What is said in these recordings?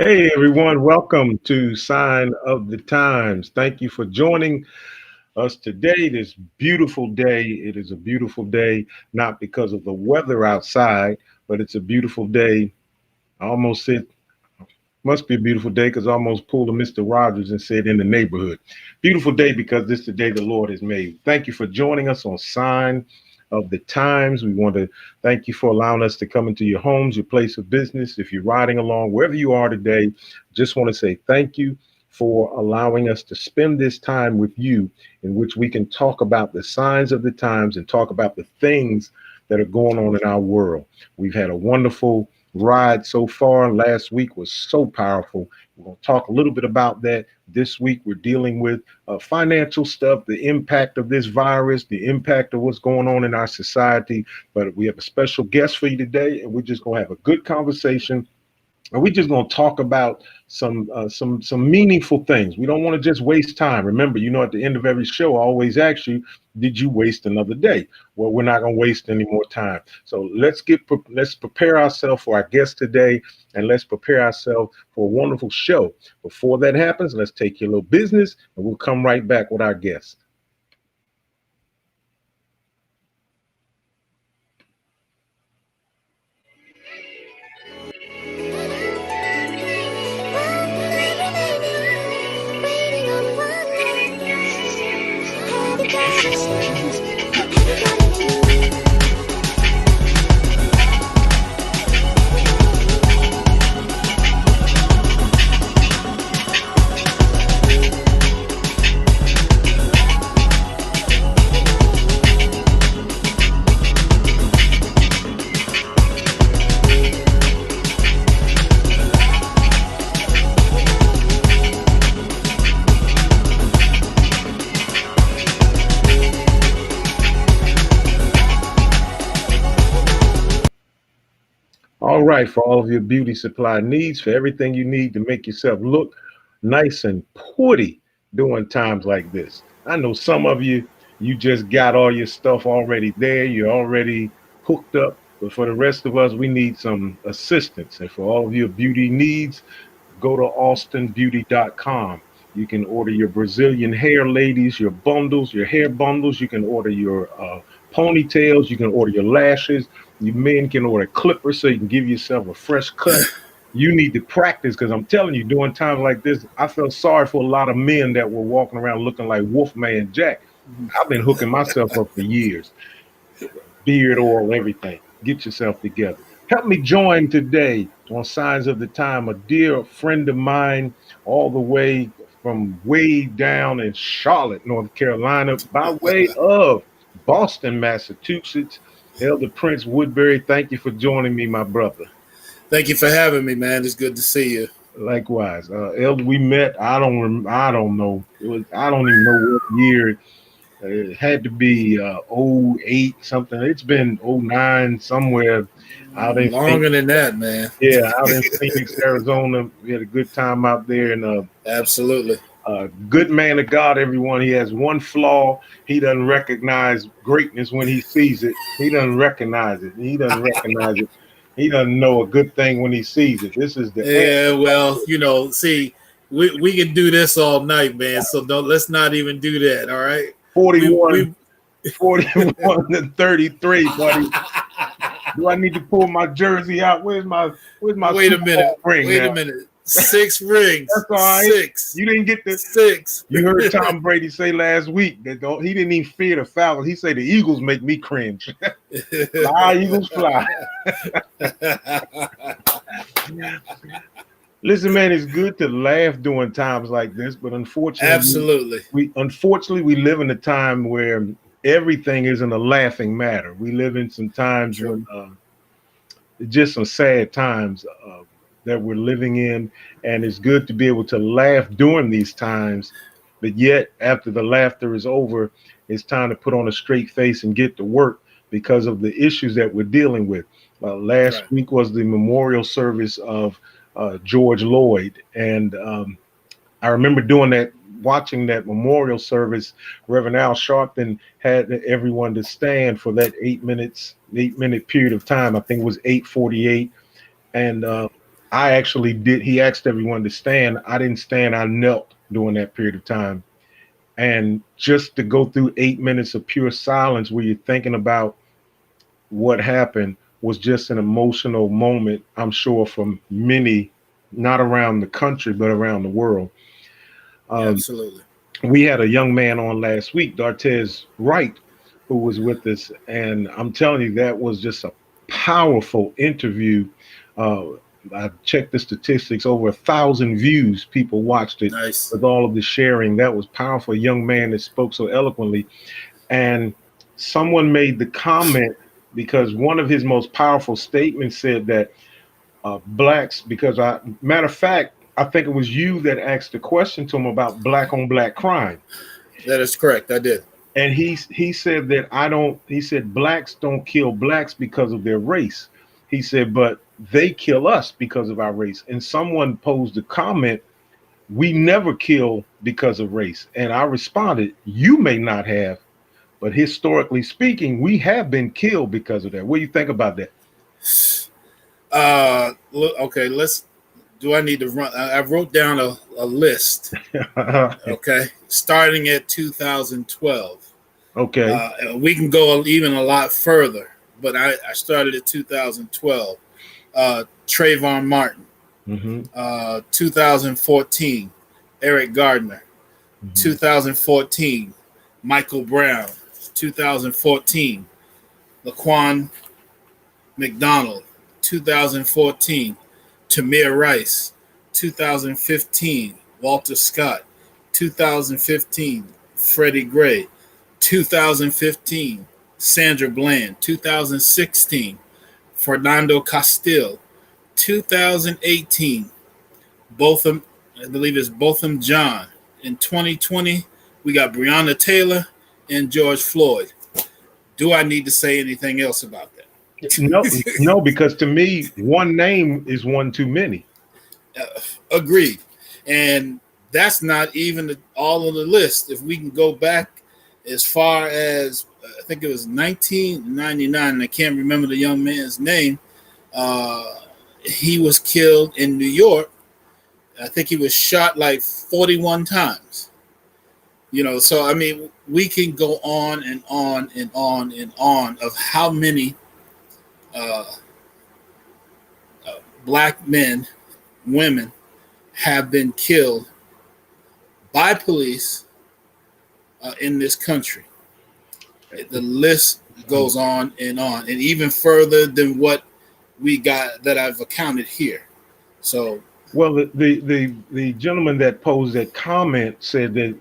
Hey everyone, welcome to Sign of the Times. Thank you for joining us today, this beautiful day. It is a beautiful day, not because of the weather outside, but it's a beautiful day. I almost said, must be a beautiful day because I almost pulled a Mr. Rogers and said in the neighborhood. Beautiful day because this is the day the Lord has made. Thank you for joining us on Sign of the Times. We want to thank you for allowing us to come into your homes, your place of business. If you're riding along, wherever you are today, just want to say thank you for allowing us to spend this time with you in which we can talk about the signs of the times and talk about the things that are going on in our world. We've had a wonderful ride so far. Last week was so powerful. We're going to talk a little bit about that. This week, we're dealing with financial stuff, the impact of this virus, the impact of what's going on in our society. But we have a special guest for you today, and we're just going to have a good conversation. And we're just going to talk about some meaningful things. We don't want to just waste time. Remember, at the end of every show, I always ask you, did you waste another day? Well, we're not going to waste any more time. So let's prepare ourselves for our guest today, and let's prepare ourselves for a wonderful show. Before that happens, let's take your little business, and we'll come right back with our guest. All right, for all of your beauty supply needs, for everything you need to make yourself look nice and pretty during times like this. I know some of you, you just got all your stuff already there, you're already hooked up, but for the rest of us, we need some assistance. And for all of your beauty needs, go to austinbeauty.com. You can order your Brazilian hair, ladies, your bundles, your hair bundles. You can order your ponytails. You can order your lashes. You men can order clippers so you can give yourself a fresh cut. You need to practice because I'm telling you, during times like this, I felt sorry for a lot of men that were walking around looking like Wolfman Jack. I've been hooking myself up for years. Beard oil, everything. Get yourself together. Help me join today on Signs of the Time, a dear friend of mine, all the way from way down in Charlotte, North Carolina, by way of Boston, Massachusetts. Elder Prince Woodbury, thank you for joining me, my brother. Thank you for having me, man. It's good to see you. Likewise, Elder, we met. I don't know. I don't even know what year. It had to be '08 something. It's been '09 somewhere out in Longer than that, man. yeah, out in Phoenix, Arizona. We had a good time out there, and Absolutely. good man of God. Everyone, he has one flaw: he doesn't recognize greatness when he sees it. He doesn't recognize it. He doesn't recognize it. He doesn't know a good thing when he sees it. This is the Yeah, well, see, we can do this all night, man. So let's not even do that. All right. We 41, we 41 to 33, buddy. Do I need to pull my jersey out? Where's my wait a Super minute. Bowl ring Wait now? a minute. 6 rings. That's all right. Six. You didn't get the. Six. You heard Tom Brady say last week that he didn't even fear the Falcons. He said the Eagles make me cringe. Fly, Eagles, fly. Listen, man, it's good to laugh during times like this, but Absolutely. We live in a time where everything isn't a laughing matter. We live in some times when just some sad times that we're living in, and it's good to be able to laugh during these times. But yet, after the laughter is over, it's time to put on a straight face and get to work because of the issues that we're dealing with. Last week was the memorial service of George Lloyd, and I remember doing that, watching that memorial service. Reverend Al Sharpton had everyone to stand for that 8 minute period of time. I think it was 8:48, and I actually did. He asked everyone to stand. I didn't stand. I knelt during that period of time. And just to go through 8 minutes of pure silence where you're thinking about what happened was just an emotional moment, I'm sure, from many, not around the country, but around the world. Um, Absolutely. we had a young man on last week, Dartez Wright, who was with us, and I'm telling you, that was just a powerful interview. Uh, I checked the statistics; over 1,000 views. People watched it Nice. with all of the sharing. That was powerful. A young man that spoke so eloquently, and someone made the comment because one of his most powerful statements said that blacks, because matter of fact, I think it was you that asked the question to him about black on black crime. That is correct. I did. And he said that I don't, he said blacks don't kill blacks because of their race. He said, but they kill us because of our race. And someone posed a comment, we never kill because of race. And I responded, you may not have, but historically speaking, we have been killed because of that. What do you think about that? Okay. Let's. Do I need to run? I wrote down a list. Okay, starting at 2012. Okay. We can go even a lot further, but I started at 2012. Trayvon Martin, Hmm. 2014. Eric Gardner, Hmm. 2014. Michael Brown, 2014. Laquan McDonald, 2014. Tamir Rice, 2015. Walter Scott, 2015. Freddie Gray, 2015. Sandra Bland, 2016. Fernando Castile, 2018. Botham, I believe it's Botham John. In 2020, we got Breonna Taylor and George Floyd. Do I need to say anything else about No, that? no, because to me, one name is one too many. Agreed. And that's not even all of the list. If we can go back as far as I think it was 1999, and I can't remember the young man's name. Uh, he was killed in New York. I think he was shot like 41 times. So I mean, we can go on and on and on and on of how many uh, black men, women have been killed by police in this country. The list goes on, and even further than what we got that I've accounted here. So, Well, the gentleman that posed that comment said that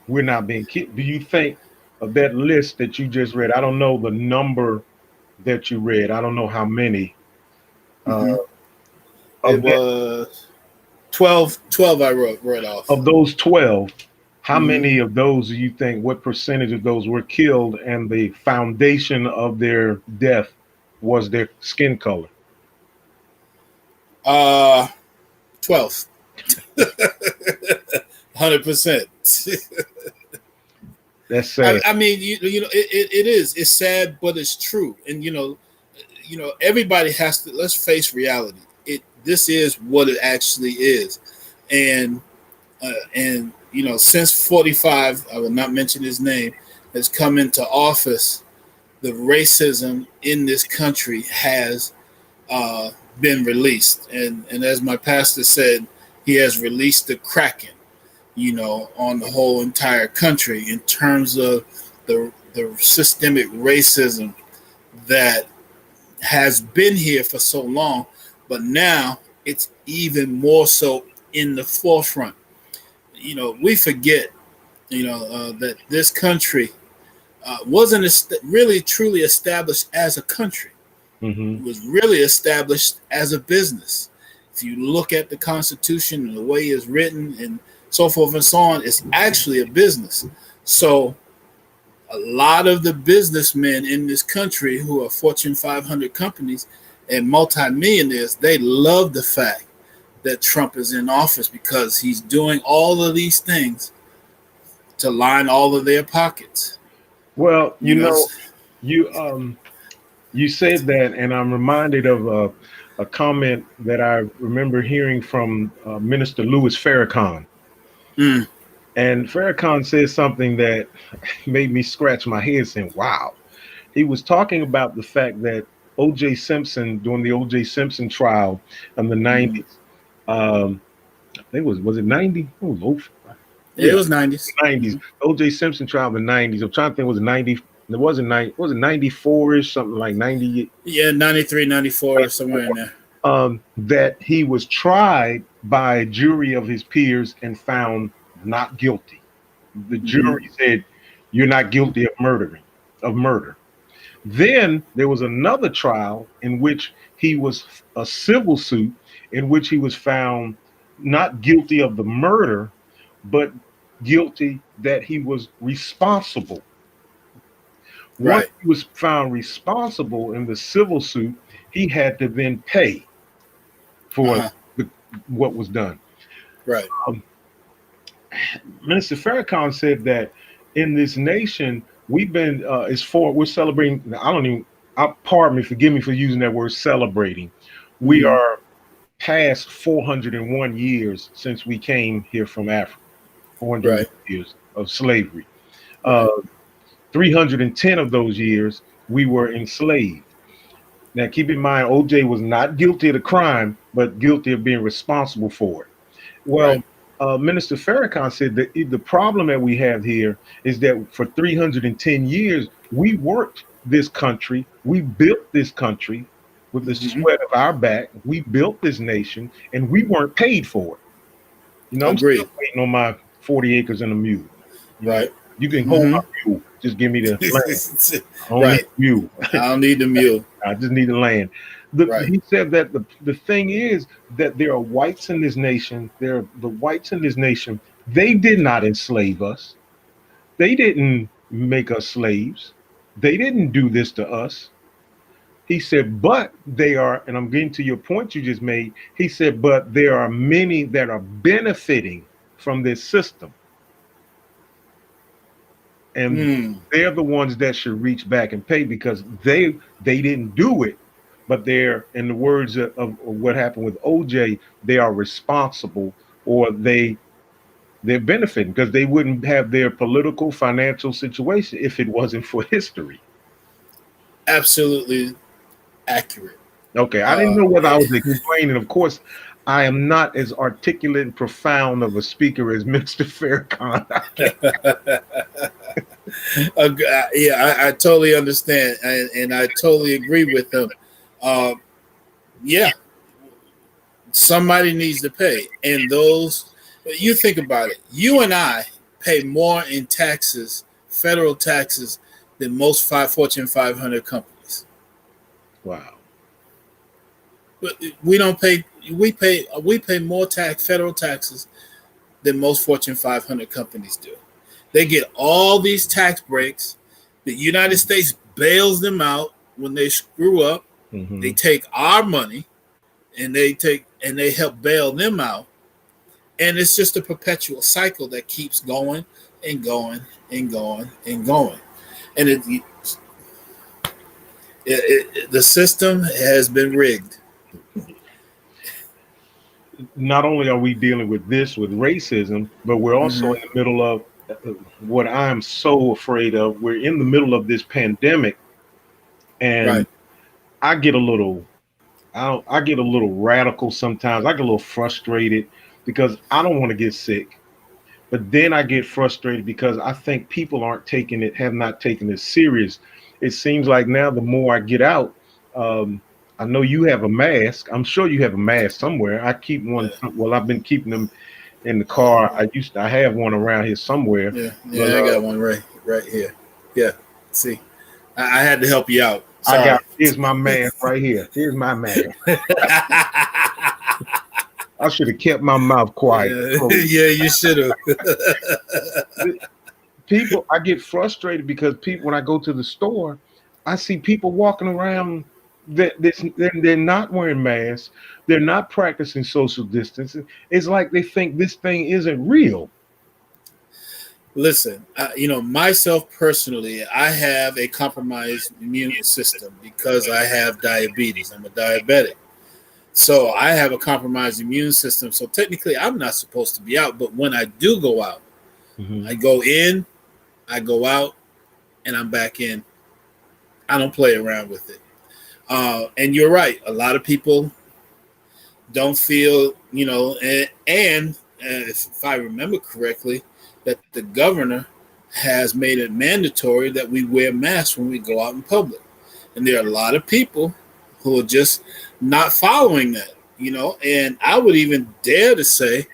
we're not being killed. Do you think of that list that you just read? I don't know the number that you read. I don't know how many uh, mm-hmm. of It that was 12 I wrote off. of those 12. How Mm-hmm. many of those do you think? What percentage of those were killed, and the foundation of their death was their skin color? Uh, 12. 100%. That's sad. I mean, it is. It's sad, but it's true. And everybody has to. Let's face reality. This is what it actually is, and since 45, I will not mention his name, has come into office, the racism in this country has uh, been released, and as my pastor said, he has released the kraken, on the whole entire country in terms of the systemic racism that has been here for so long, but now it's even more so in the forefront. We forget, that this country wasn't really truly established as a country. It Hmm. was really established as a business. If you look at the Constitution and the way it's written and so forth and so on, it's actually a business. So a lot of the businessmen in this country who are Fortune 500 companies and multimillionaires, they love the fact that Trump is in office because he's doing all of these things to line all of their pockets. Well, You know, you you said that, and I'm reminded of a comment that I remember hearing from Minister Louis Farrakhan. Mm. And Farrakhan said something that made me scratch my head saying, wow. He was talking about the fact that O.J. Simpson, during the O.J. Simpson trial in the Mm. 90s, I think was it 90? It was It yeah, was 90s. 90s. O.J. Simpson trial in the 90s. I'm trying to think, was it 90? It wasn't 90, was it 94-ish, something like 90? Yeah, 93, 94, somewhere in there. That he was tried by a jury of his peers and found not guilty. The Mm-hmm. jury said, "You're not guilty of murder." Then there was another trial in which he was a civil suit in which he was found not guilty of the murder, but guilty that he was responsible. Once Right. he was found responsible in the civil suit, he had to then pay for Uh-huh. the, what was done. Right. Um, Minister Farrakhan said that in this nation, we've been we're celebrating. I don't even. Pardon me, forgive me for using that word celebrating. We Mm-hmm. are past 401 years since we came here from Africa. 401 Right. years of slavery. Uh, Right. 310 of those years we were enslaved. Now, keep in mind, OJ was not guilty of the crime, but guilty of being responsible for it. Right. Well, Minister Farrakhan said that the problem that we have here is that for 310 years, we worked this country, we built this country with the Mm-hmm. sweat of our back, we built this nation, and we weren't paid for it. You know, I'm still Agreed. waiting on my 40 acres and a mule. You know, Right. you can hold Mm-hmm. my mule, just give me the land. I don't need Right. a mule. I don't need the mule. I just need the land. Right. He said that the thing is that there are whites in this nation. There are the whites in this nation. They did not enslave us. They didn't make us slaves. They didn't do this to us. He said, but they are, and I'm getting to your point you just made. He said, but there are many that are benefiting from this system. And Mm. they're the ones that should reach back and pay because they didn't do it, but they're, in the words of what happened with OJ, they are responsible, or they're benefiting because they wouldn't have their political financial situation if it wasn't for history. Absolutely accurate. Okay, I didn't Uh, know whether I was explaining. Of course, I am not as articulate and profound of a speaker as Mr. Farrakhan. yeah, I totally understand, and I totally agree with him. Uh, yeah, somebody needs to pay, and those you think about it. You and I pay more in taxes, federal taxes, than most Fortune 500 companies. Wow. But we don't pay. We pay more federal taxes than most Fortune 500 companies do. They get all these tax breaks. The United States bails them out when they screw up. They Hmm. take our money and they help bail them out. And it's just a perpetual cycle that keeps going and going and going and going. And the system has been rigged. Not only are we dealing with this with racism, but we're also Mm-hmm. in the middle of what I'm so afraid of. We're in the middle of this pandemic, and Right. I get a little, I get a little radical sometimes. I get a little frustrated because I don't want to get sick, but then I get frustrated because I think people have not taken it serious. It seems like now the more I get out, um, I know you have a mask. I'm sure you have a mask somewhere. I keep one. Yeah. Well, I've been keeping them in the car. I have one around here somewhere, Yeah. but Yeah. I got one right here. Yeah. See, I had to help you out. Sorry. here's my mask right here. Here's my mask. I should have kept my mouth quiet. Yeah, yeah, you should have. People, I get frustrated because people, when I go to the store, I see people walking around they're not wearing masks. They're not practicing social distancing. It's like they think this thing isn't real. Listen, myself personally, I have a compromised immune system because I have diabetes. I'm a diabetic. So I have a compromised immune system. So technically, I'm not supposed to be out. But when I do go out, Hmm. I go in, I go out, and I'm back in. I don't play around with it. And you're right. A lot of people don't feel, and if I remember correctly, that the governor has made it mandatory that we wear masks when we go out in public. And there are a lot of people who are just not following that, And I would even dare to say,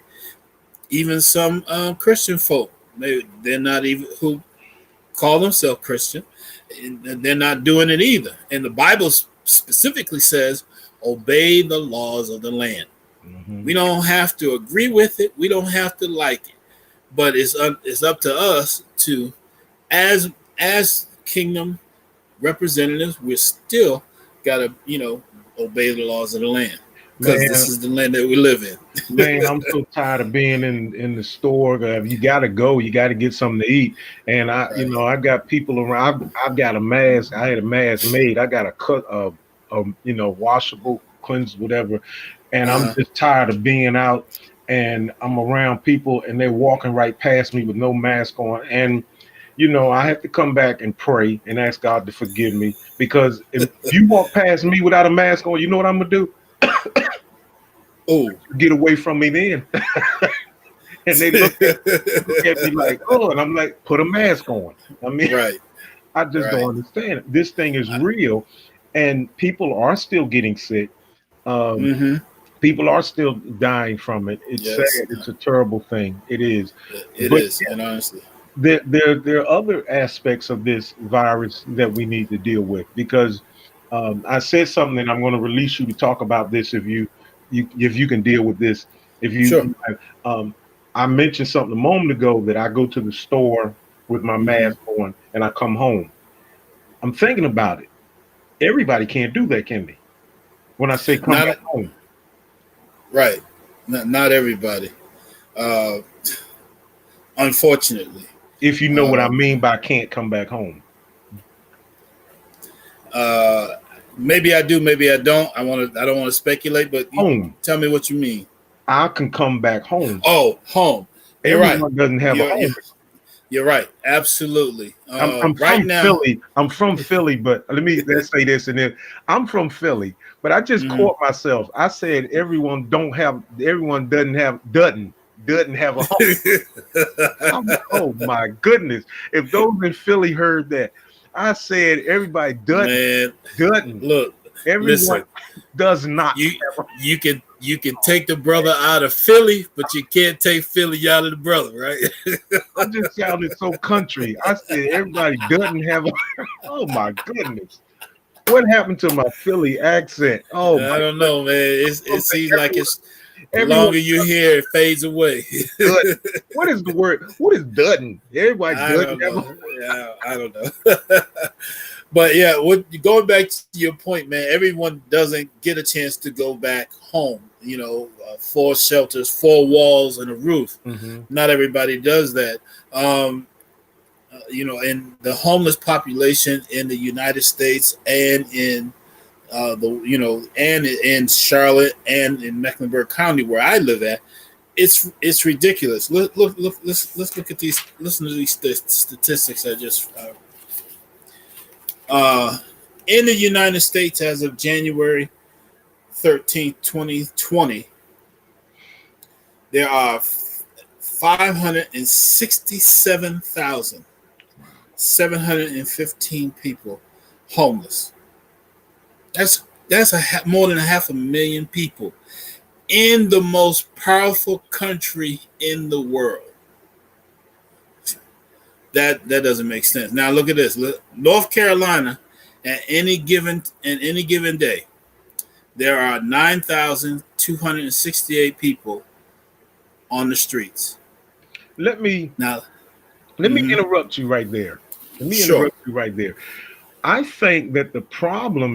even some Christian folk, they're not even who call themselves Christian, and they're not doing it either. And the Bible specifically says, obey the laws of the land. Hmm. We don't have to agree with it. We don't have to like it, but it's up to us to, as kingdom representatives, we're still gotta obey the laws of the land because this Man, is the land that we live in. man, I'm so tired of being in the store. You got to go. You got to get something to eat. And Right. I got people around. I've got a mask. I had a mask made. I got a cut washable, cleanse, whatever. And I'm Uh-huh. just tired of being out. And I'm around people, and they're walking right past me with no mask on. And I have to come back and pray and ask God to forgive me because if you walk past me without a mask on, you know what I'm gonna do? Oh. Get away from me then. And they look at me like, oh, and I'm like, put a mask on. I mean, Right. I just don't Right. understand it. This thing is I, real, and people are still getting sick. Um, mm-hmm. People are still dying from it. It's sad. Yes, It's a terrible thing. It is. it But is. And honestly, there are other aspects of this virus that we need to deal with because I said something, and I'm going to release you to talk about this if you can deal with this. If sure. um, I mentioned something a moment ago that I go to the store with my Mm-hmm. mask on and I come home. I'm thinking about it. Everybody can't do that, can they? When I say come Not back home, right. Not everybody. Uh, Unfortunately. if you know what I Uh, mean by can't come back home. uh, Maybe I do. Maybe I don't. I don't want to speculate, but you Home. tell me what you mean. I can come back home. Oh, home. You're right. Everyone doesn't have a You're you're, home. you're right. Absolutely. I'm Right from now. Philly. I'm from Philly, but let's say this and then I'm from Philly, but I just Mhm. caught myself. I said everyone doesn't have a home. Oh my goodness. If those in Philly heard that, I said everybody Man, doesn't. look, Everyone listen. does not. You you can take the brother out of Philly, but you can't take Philly out of the brother, right? I just sounded so country. I said everybody doesn't have a oh my goodness. What happened to my Philly accent? Oh I my don't goodness. know, man. It seems like Everyone, it's the everyone longer you hear, it fades away. doesn't. What is the word? What is doesn't? Everybody I doesn't don't have a know. Yeah, I don't know. But yeah, going back to your point, man, everyone doesn't get a chance to go back home. Four shelters, four walls, and a roof. hmm Not everybody does that. And the homeless population in the United States and in and in Charlotte and in Mecklenburg County where I live at, it's ridiculous. Let's look at these. Listen to these statistics I just. In the United States, as of January 13th, 2020, there are 567,715 people homeless. That's more than a half a million people in the most powerful country in the world. That doesn't make sense. Now look at this. North Carolina, at any given day, there are 9,268 people on the streets. Let me Now, let me mm-hmm, interrupt you right there. Let me sure. interrupt you right there. I think that the problem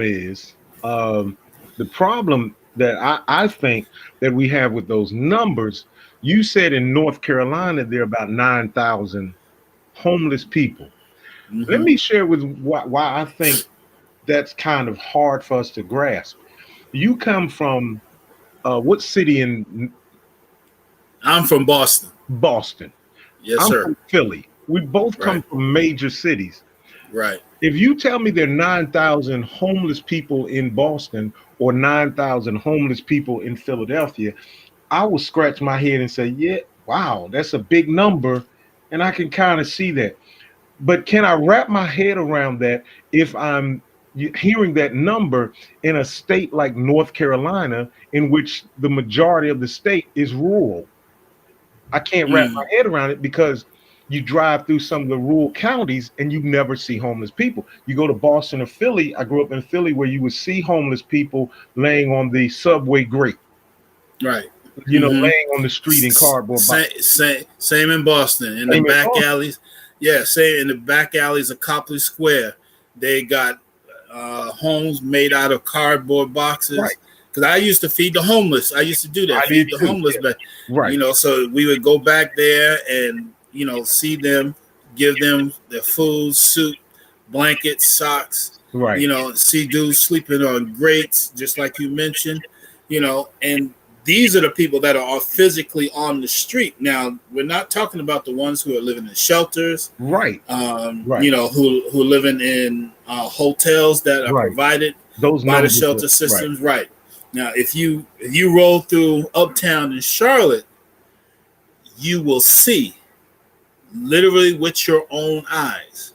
that I think that we have with those numbers, you said in North Carolina there are about 9,000 homeless people. Let Mm-hmm, me share with why I think that's kind of hard for us to grasp. You come from what city in I'm from Boston. Boston? Yes, I'm sir. from Philly. We both Right. come from major cities. Right. If you tell me there are 9,000 homeless people in Boston or 9,000 homeless people in Philadelphia, I will scratch my head and say, yeah, wow, that's a big number. And I can kind of see that. But can I wrap my head around that if I'm hearing that number in a state like North Carolina, in which the majority of the state is rural? I can't wrap Mm, my head around it because you drive through some of the rural counties and you never see homeless people. You go to Boston or Philly. I grew up in Philly where you would see homeless people laying on the subway grate, right. Mm-hmm. laying on the street in cardboard boxes. Same in Boston. In the Same in back Boston. alleys. Yeah, same in the back alleys of Copley Square. They got homes made out of cardboard Right. boxes. Because I used to feed the homeless. I used to do that, I did feed the too. homeless. Yeah. But, Right. so we would go back there and, see them, give them their food, soup, blankets, socks, Right. see dudes sleeping on grates, just like you mentioned, and these are the people that are physically on the street. Now, we're not talking about the ones who are living in shelters, Right. Right. who living in hotels that are Right. provided Those by the numbers are shelter right. systems. Right. Now, if you roll through Uptown in Charlotte, you will see, literally with your own eyes,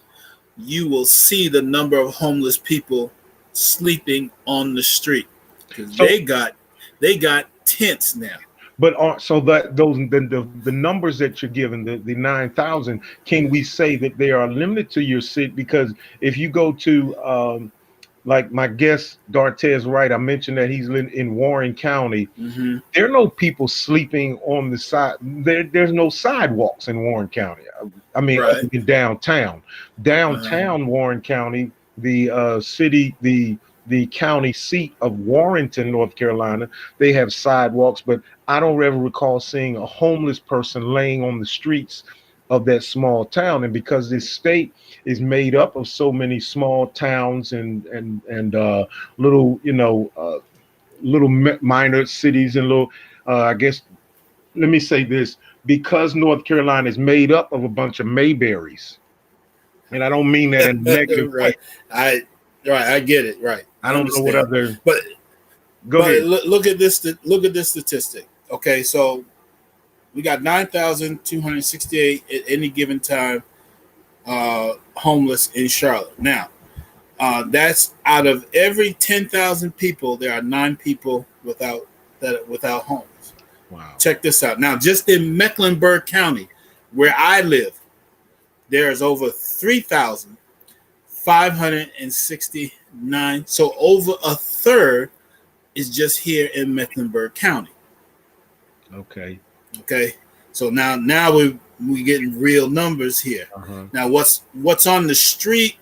you will see the number of homeless people sleeping on the street because So, they got tents now. but so that the numbers that you're given, the 9,000, can we say that they are limited to your city? Because if you go to like my guest Dartez Wright, I mentioned that he's in Warren County. Mm-hmm. There are no people sleeping on the side. There's no sidewalks in Warren County. I mean, Right. other than downtown. Downtown Warren County, the city, the county seat of Warrenton, North Carolina, they have sidewalks, but I don't ever recall seeing a homeless person laying on the streets of that small town. And because this state is made up of so many small towns and little, little minor cities and little, I guess, let me say this, because North Carolina is made up of a bunch of Mayberries, and I don't mean that in a negative way. Right. I get it. Right. I I don't know what understand. other. But Go ahead. look at this. Look at this statistic. Okay, so we got 9,268 at any given time homeless in Charlotte. Now, that's out of every 10,000 people, there are 9 people without homes. Wow. Check this out. Now, just in Mecklenburg County, where I live, there's over 3,569. So over a third is just here in Mecklenburg County. Okay. Okay. So now we getting real numbers here. Uh-huh. Now what's on the street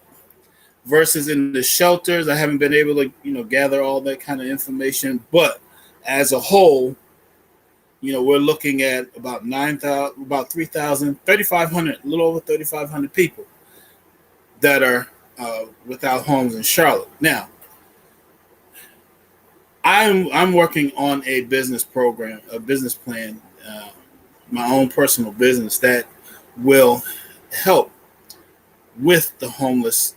versus in the shelters, I haven't been able to, gather all that kind of information, but as a whole, we're looking at about 9,000, about 3,000, 3,500, a little over 3,500 people that are without homes in Charlotte. Now, I'm working on a business program, a business plan, my own personal business that will help with the homelessness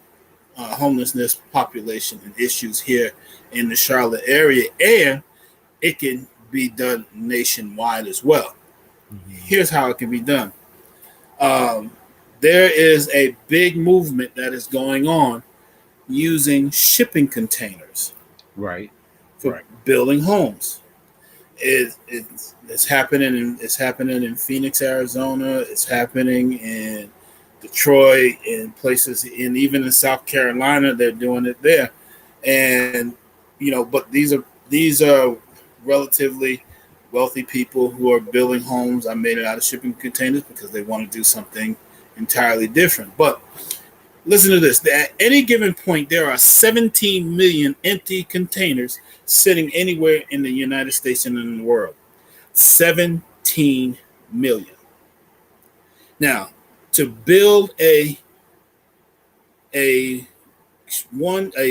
population and issues here in the Charlotte area, and it can be done nationwide as well. Mm-hmm. Here's how it can be done. There is a big movement that is going on using shipping containers Right. for building homes. It's happening. It's happening in Phoenix, Arizona. It's happening in Detroit and places, and even in South Carolina, they're doing it there. And but these are relatively wealthy people who are building homes. I made it out of shipping containers because they want to do something entirely different. But listen to this. At any given point, there are 17 million empty containers sitting anywhere in the United States and in the world. 17 million. Now, to build a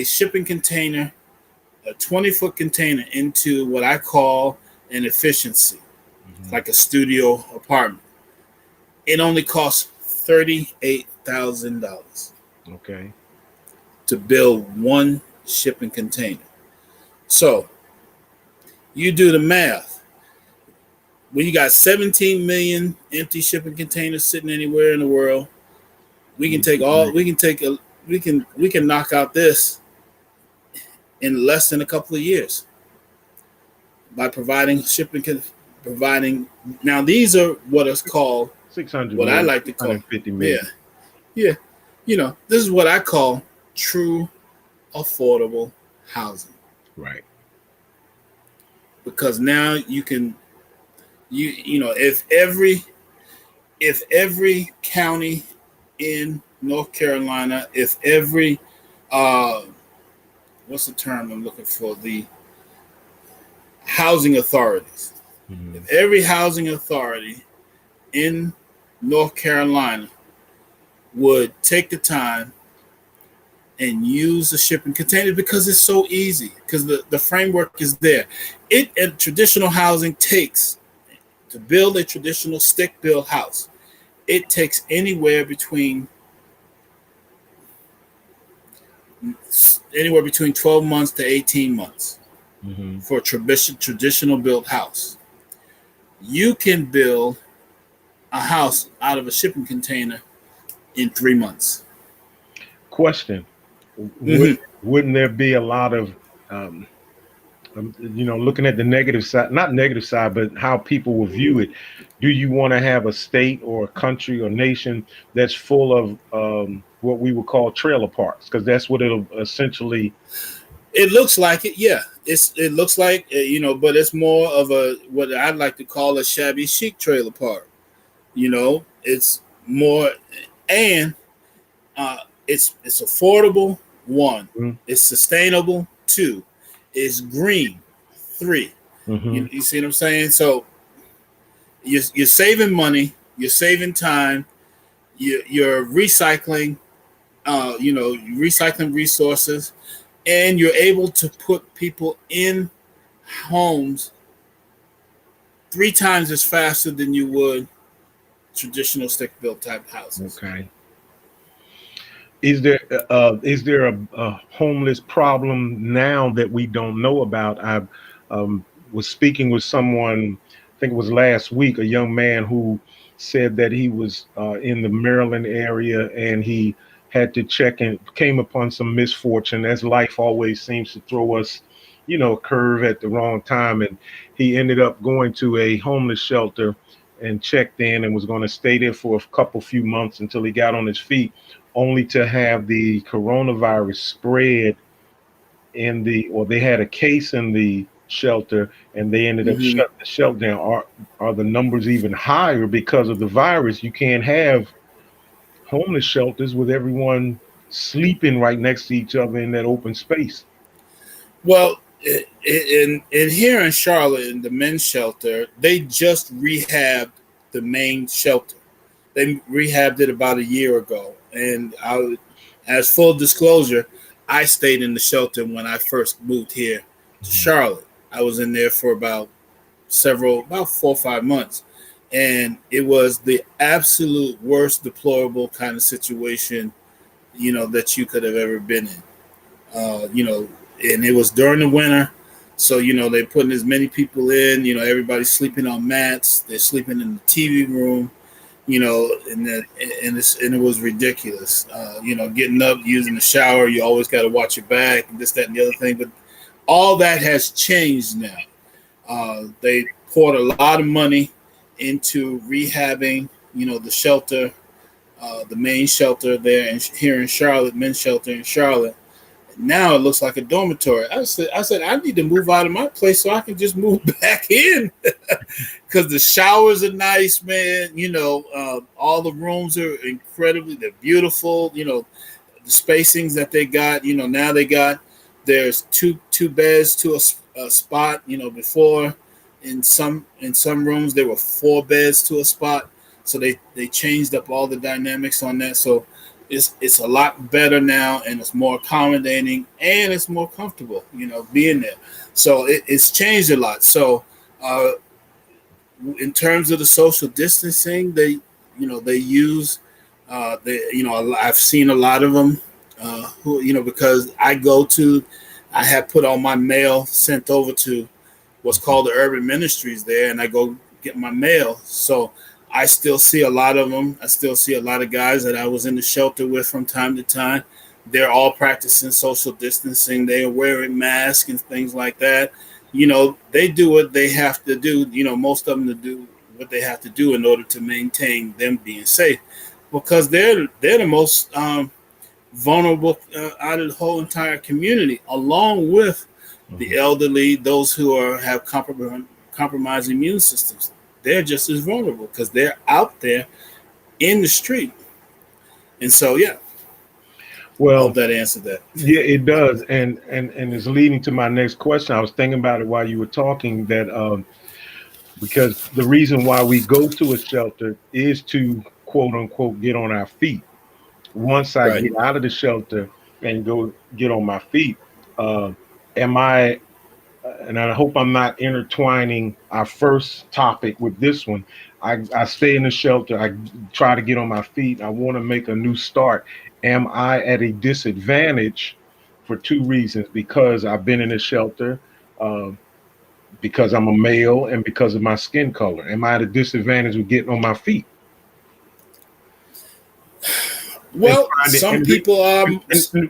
shipping container, a 20-foot container into what I call and efficiency, Hmm. like a studio apartment. It only costs $38,000 Okay. to build one shipping container. So you do the math. When you got 17 million empty shipping containers sitting anywhere in the world, we can take all we can take a we can knock out this in less than a couple of years by providing shipping providing. Now these are what is called, 600 what I million, like to call, 650 yeah, million. yeah, this is what I call true affordable housing, Right. because now you can, if every county in North Carolina, if every uh what's the term I'm looking for, the housing authorities, Hmm. if every housing authority in North Carolina would take the time and use the shipping container, because it's so easy, because the framework is there. It and traditional housing takes, to build a traditional stick built house, it takes anywhere between 12 months to 18 months Hmm. for a traditional built house. You can build a house out of a shipping container in 3 months. Question: Would Mm-hmm. wouldn't there be a lot of um, looking at the negative side, not negative side, but how people will view it? Do you want to have a state or a country or nation that's full of what we would call trailer parks? Because that's what it'll essentially. It looks like it, yeah. It looks like, but it's more of a, what I'd like to call, a shabby chic trailer park. It's more, and it's affordable. One, it's sustainable. Two, it's green. Three, Mm-hmm. you see what I'm saying? So you're saving money, you're saving time, you're recycling, recycling resources, and you're able to put people in homes 3 times as faster than you would traditional stick built type houses. Okay. Is there a homeless problem now that we don't know about? I was speaking with someone, I think it was last week, a young man who said that he was in the Maryland area and he had to check and came upon some misfortune, as life always seems to throw us, a curve at the wrong time. And he ended up going to a homeless shelter and checked in and was going to stay there for a few months until he got on his feet, only to have the coronavirus spread or they had a case in the shelter and they ended up Mm-hmm. shutting the shelter down. Are the numbers even higher because of the virus? You can't have homeless shelters with everyone sleeping right next to each other in that open space. Well, in here in Charlotte, in the men's shelter, they just rehabbed the main shelter. They rehabbed it about a year ago, and as full disclosure, I stayed in the shelter when I first moved here to Mhm. Charlotte. I was in there for about 4 or 5 months, and it was the absolute worst, deplorable kind of situation, that you could have ever been in. And it was during the winter. So, they're putting as many people in, everybody's sleeping on mats, they're sleeping in the TV room, and it was ridiculous. Getting up, using the shower, you always got to watch your back, and this, that, and the other thing. But all that has changed now. They poured a lot of money into rehabbing, the shelter, the main shelter there, and here in Charlotte, men's shelter in Charlotte. Now it looks like a dormitory. I said, I need to move out of my place so I can just move back in, because the showers are nice, man. All the rooms are incredibly, they're beautiful. The spacings that they got. Now there's two beds to a spot. Before in some rooms there were 4 beds to a spot. So they changed up all the dynamics on that. So it's a lot better now, and it's more accommodating, and it's more comfortable, being there. So it's changed a lot. So Uh, in terms of the social distancing, they use I've seen a lot of them who because I have put all my mail sent over to what's called the urban ministries there, and I go get my mail. So I still see a lot of them. I still see a lot of guys that I was in the shelter with from time to time. They're all practicing social distancing. They are wearing masks and things like that. They do what they have to do. Most of them to do what they have to do in order to maintain them being safe, because they're the most vulnerable out of the whole entire community, along with the Mhm. elderly, those who have compromised immune systems. They're just as vulnerable because they're out there in the street. And so, yeah, I hope Well, that answered that. yeah, it does, and it's leading to my next question. I was thinking about it while you were talking that because the reason why we go to a shelter is to quote unquote get on our feet. Once I Right. get out of the shelter and go get on my feet, uh, am I? And I hope I'm not intertwining our first topic with this one. I stay in the shelter. I try to get on my feet. I want to make a new start. Am I at a disadvantage for two reasons? Because I've been in a shelter, uh, because I'm a male, and because of my skin color. Am I at a disadvantage with getting on my feet? And Well, finding some and, people and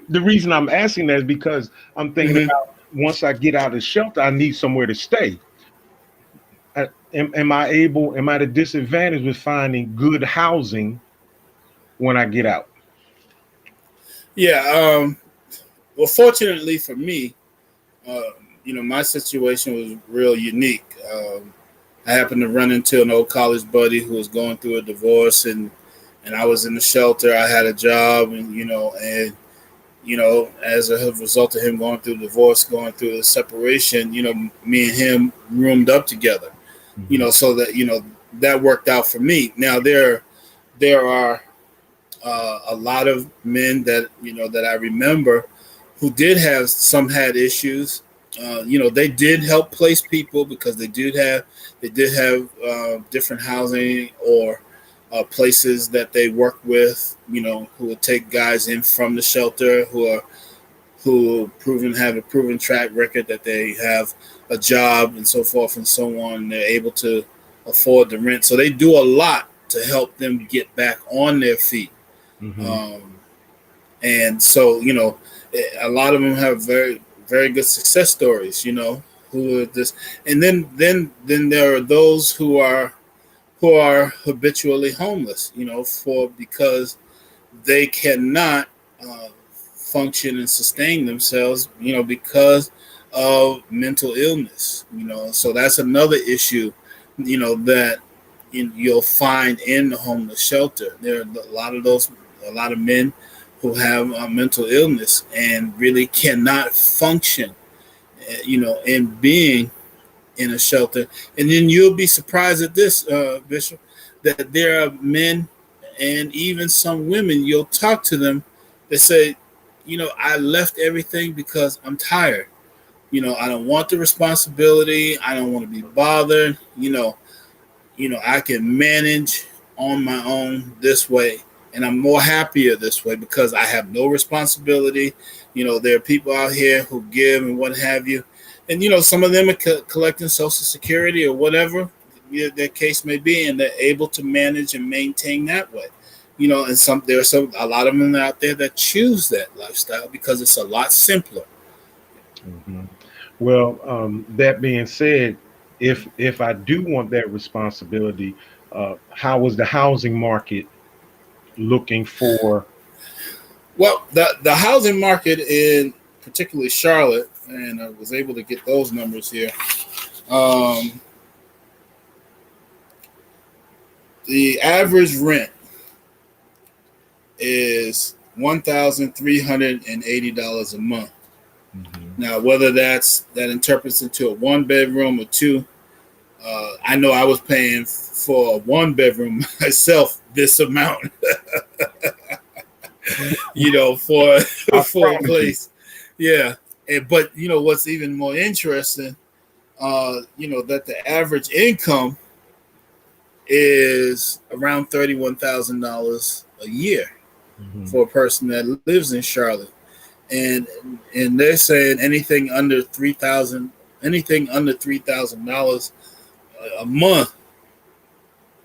the reason I'm asking that is because I'm thinking mhm. about once I get out of the shelter, I need somewhere to stay. Am I able? Am I at a disadvantage with finding good housing when I get out? Yeah. Well, fortunately for me, uh, my situation was real unique. I happened to run into an old college buddy who was going through a divorce, and I was in the shelter. I had a job, and as a result of him going through divorce, going through a separation, me and him roomed up together. Mhm. So that that worked out for me. Now there are a lot of men that that I remember who did have some had issues. They did help place people because they did have different housing or places that they work with. Who would take guys in from the shelter who have a proven track record that they have a job and so forth and so on. And they're able to afford the rent, so they do a lot to help them get back on their feet. Mhm. Um, and so a lot of them have very very good success stories. Who are this, and then there are those who are habitually homeless. For because they cannot function and sustain themselves. Because of mental illness. So that's another issue. That you'll find in the homeless shelter. There are a lot of men who have mental illness and really cannot function, in being in a shelter. And then you'll be surprised at this, Bishop, that there are men and even some women, you'll talk to them, they say, I left everything because I'm tired. I don't want the responsibility. I don't want to be bothered. I can manage on my own this way. And I'm more happier this way because I have no responsibility. There are people out here who give and what have you. And, some of them are collecting Social Security or whatever their case may be, and they're able to manage and maintain that way. And there are a lot of them out there that choose that lifestyle because it's a lot simpler. Mhm. Well, that being said, if I do want that responsibility, how is the housing market looking for? Well, the housing market in particularly Charlotte, and I was able to get those numbers here. Um, the average rent is $1,380 a month. Mhm. Now, whether that interprets into a one bedroom or two, I know I was paying for a one bedroom myself this amount, for I for a promise you. place. Yeah, but what's even more interesting, that the average income is around $31,000 a year Mhm. for a person that lives in Charlotte, and and they're saying anything under $3,000 a month,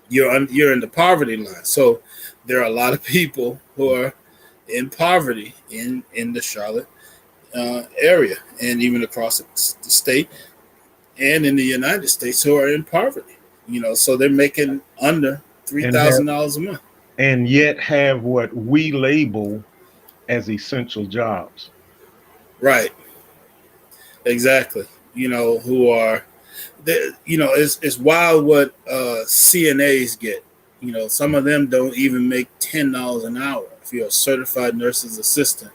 you're in the poverty line. So there are a lot of people who are in poverty in the Charlotte area, and even across the state and in the United States, who are in poverty. So they're making under three And thousand dollars a month. yet have what we label as essential jobs. Right. Exactly. Who are it's wild what CNAs get. Some of them don't even make $10 an hour. If you're a certified nurse's assistant,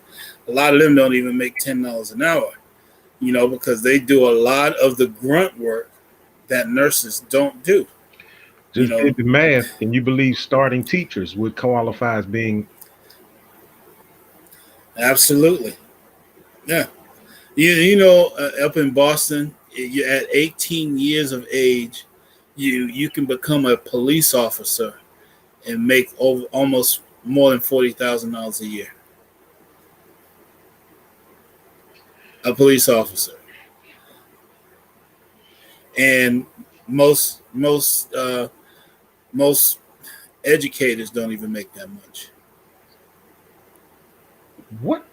a lot of them don't even make $10 an hour. Because they do a lot of the grunt work that nurses don't do. You Just know, did the math. Can you believe starting teachers would qualify as being absolutely. Yeah. Up in Boston, you at 18 years of age, you can become a police officer and make over almost more than $40,000 a year. A police officer, and most educators don't even make that much. what?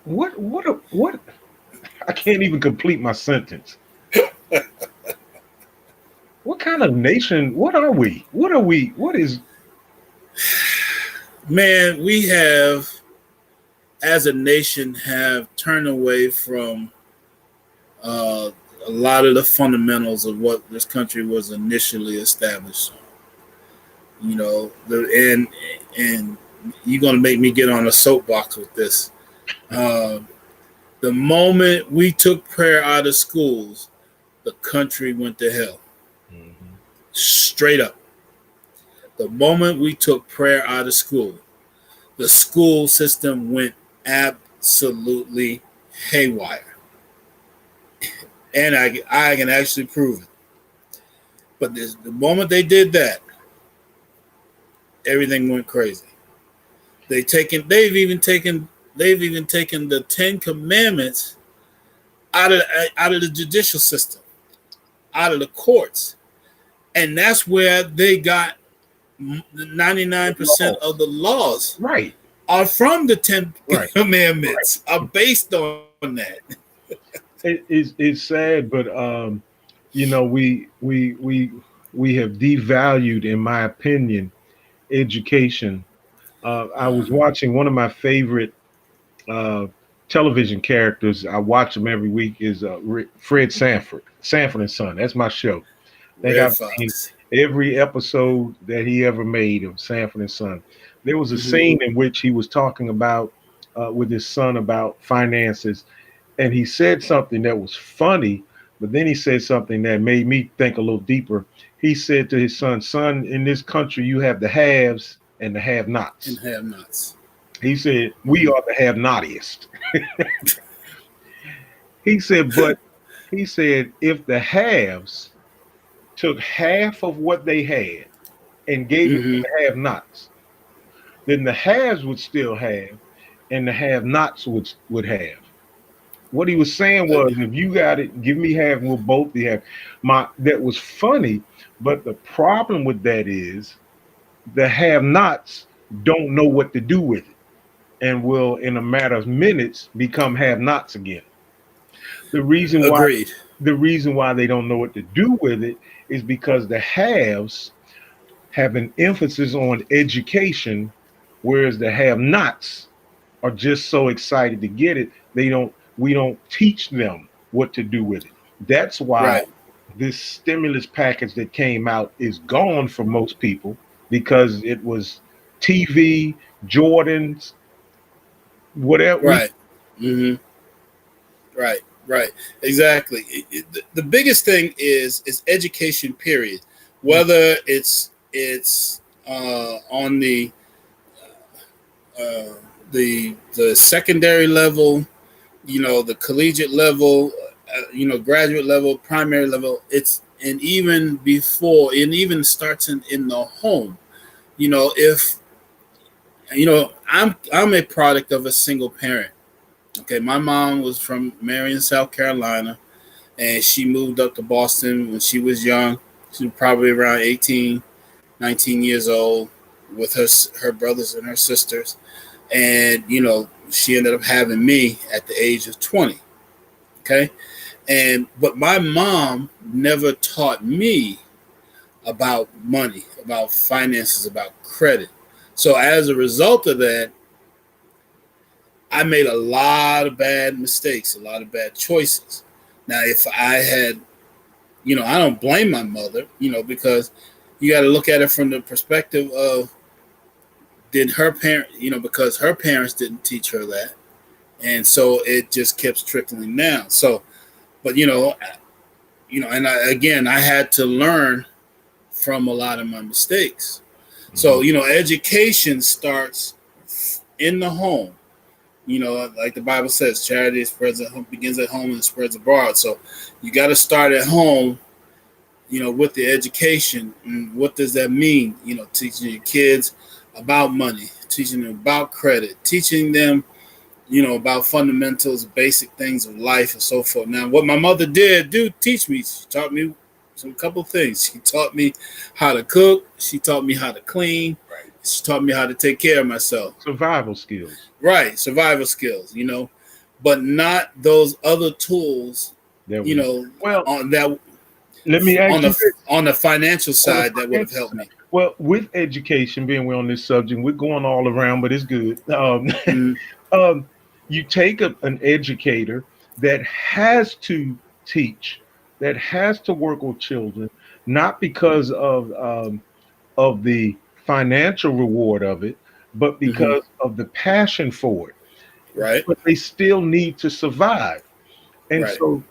I can't even complete my sentence. What kind of nation? What are we? What are we? What is? Man, we have, as a nation, have turned away from uh, a lot of the fundamentals of what this country was initially established on. And you're gonna make me get on a soapbox with this. Uh, the moment we took prayer out of schools, the country went to hell. Mhm. Straight up. The moment we took prayer out of school, the school system went absolutely haywire. And I can actually prove it. But the moment they did that, everything went crazy. They've even taken the Ten Commandments out of the judicial system, out of the courts, and that's where they got 99% of Laws. the laws Right. are from the Ten Right. Commandments, are based on that. It's sad, but we have devalued, in my opinion, education. I was Uh-huh. watching one of my favorite uh, television characters. I watch him every week. Is Fred Sanford and Son. That's my show. I think Red I've seen Fox. every episode that he ever made of Sanford and Son. There was a Mm-hmm. scene in which he was talking about with his son about finances, and he said something that was funny, but then he said something that made me think a little deeper. He said to his son, "Son, in this country, you have the haves and the And have-nots." have-nots. He said, "We Mm-hmm. are the have-notiest." He said, but he said, if the haves took half of what they had and gave it to Mm-hmm. the have-nots, then the haves would still have, and the have-nots would have. What he was saying was, if you got it, give me half, and we'll both be half. That was funny, but the problem with that is the have-nots don't know what to do with it, and will, in a matter of minutes, become have-nots again. The reason why Agreed. they don't know what to do with it is because the haves have an emphasis on education, whereas the have-nots are just so excited to get it, we don't teach them what to do with it. That's why Right. this stimulus package that came out is gone for most people, because it was TV, Jordans, whatever. Right. Mm-hmm. Right. Right. Exactly. The biggest thing is education. Period. Whether it's on uh, the secondary level, the collegiate level, graduate level, primary level. It's and even before, and even starts in the home. If I'm a product of a single parent. Okay, my mom was from Marion, South Carolina, and she moved up to Boston when she was young. She was probably around 18, 19 years old with her brothers and her sisters. And, she ended up having me at the age of 20. Okay. But my mom never taught me about money, about finances, about credit. So as a result of that, I made a lot of bad mistakes, a lot of bad choices. Now, if I had, I don't blame my mother, because you got to look at it from the perspective of, did her parent, because her parents didn't teach her that. And so it just kept trickling down. So, but, and I had to learn from a lot of my mistakes. So, education starts in the home. Like the Bible says, charity begins at home and spreads abroad. So you got to start at home, with the education. And what does that mean? Teaching your kids about money, teaching them about credit, teaching them, about fundamentals, basic things of life and so forth. Now, what my mother did teach me, she taught me some couple things. She taught me how to cook. She taught me how to clean. Right. She taught me how to take care of myself. Survival skills. Right, survival skills, but not those other tools, on that. Let me ask you on the financial side that would have helped me. Well, with education, being we're on this subject, we're going all around, but it's good. You take an educator that has to teach, that has to work with children, not because of the financial reward of it, but because of the passion for it. Right. But they still need to survive. And right. so